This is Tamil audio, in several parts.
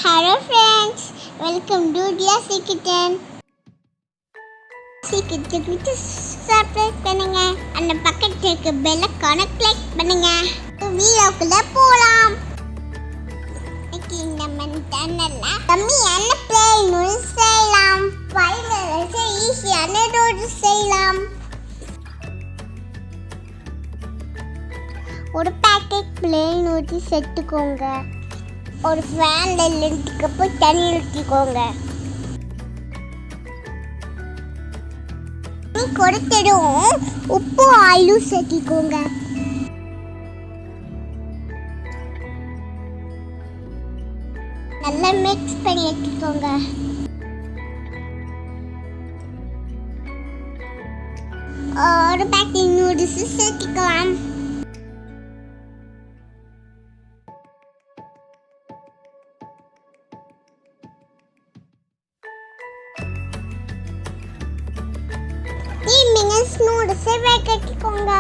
Hello friends, welcome to Dia Kitchen. Kitchen subscribe பண்ணுங்க. அந்த பக்கத்துல இருக்க பெல் ஐகானை கிளிக் பண்ணுங்க. வீடியோக்குள்ள போலாம். இன்னைக்கு நம்ம சேனல்ல கம்மியான plain noodles செய்யலாம். 5 minutes ஈஸியான noodles செய்யலாம். ஒரு பாக்கெட் plain noodles எடுத்துக்கோங்க. ஒரு ஃபேன்ல 2 கப் தண்ணி ஊற்றிக்கோங்க. கொடுத்துடும் உப்பு ஆயிலும் சேர்த்திக்கோங்க. நல்லா மிக்ஸ் பண்ணி எடுத்துக்கோங்க. ஒரு பேக்கெட் நூடுல்ஸ் சேர்த்திக்கலாம். நூடுல்ஸ் வேகட்டிக்கோங்க.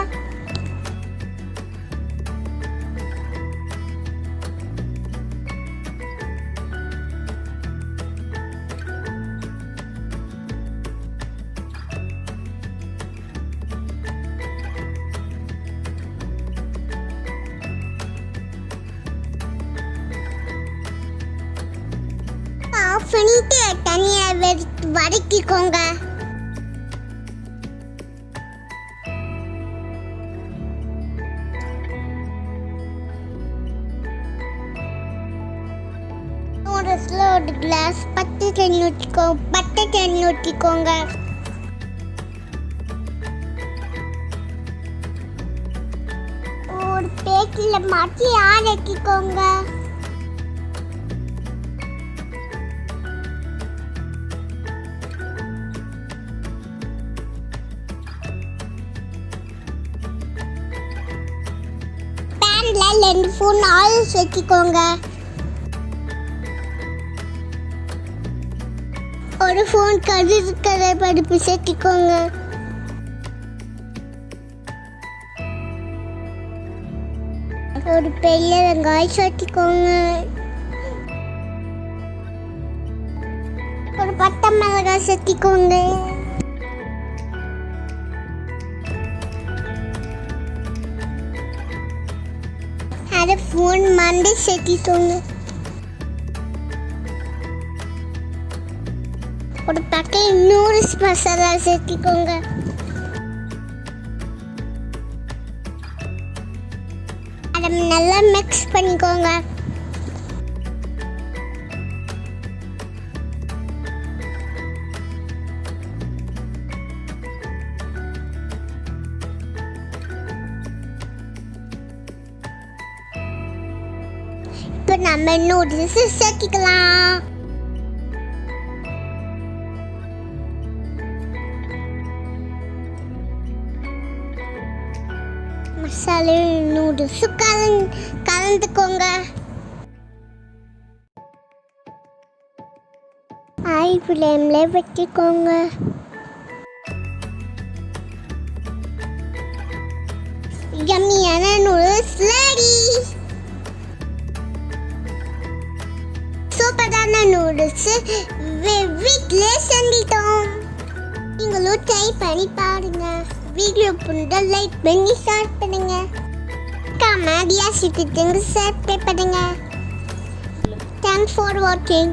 ஆஃப் பண்ணிட்டு தண்ணியை வதக்கிக்கோங்க. நூடுல்ஸ்ல ஒரு கிளாஸ் பச்சை தண்ணி ஊற்றிக்கோங்க. ஒரு பேக்கில் மாற்றி ஆறக்கிக்கோங்க. பேன்ல 2 ஸ்பூன் ஆயில் சேர்த்திக்கோங்க. ஒரு ஸ்பூன் கருவேப்பிலை பருப்பு சேர்த்திக்கோங்க. ஒரு பெரிய வெங்காயம் சேர்த்திக்கோங்க. ஒரு பட்டை மிளகாய் சேர்த்திக்கோங்க. அரை ஸ்பூன் மஞ்சள் சேர்த்திக்கோங்க. ஒரு பேக்கெட் நூடுல்ஸ் மசாலா சேர்த்திக்கோங்க. அதை நல்லா மிக்ஸ் பண்ணிக்கோங்க. இப்போ நம்ம நூடுல்ஸ் சேர்த்திக்கலாம். மசாலா நூடுல்ஸ் கலந்துக்கோங்க. ஹை ஃப்ளேம்ல வச்சுக்கோங்க. யம்மியான நூடுல்ஸ் ரெடி. சூப்பரான நூடுல்ஸ் வீட்ல செஞ்சிட்டோம். நீங்களும் ட்ரை பண்ணி பாருங்க. வீடியோ பிடிச்சா லைக் பண்ணி ஷேர் பண்ணுங்க. Dia Kitchen சப்ஸ்கிரைப் பண்ணுங்க. Thanks for watching.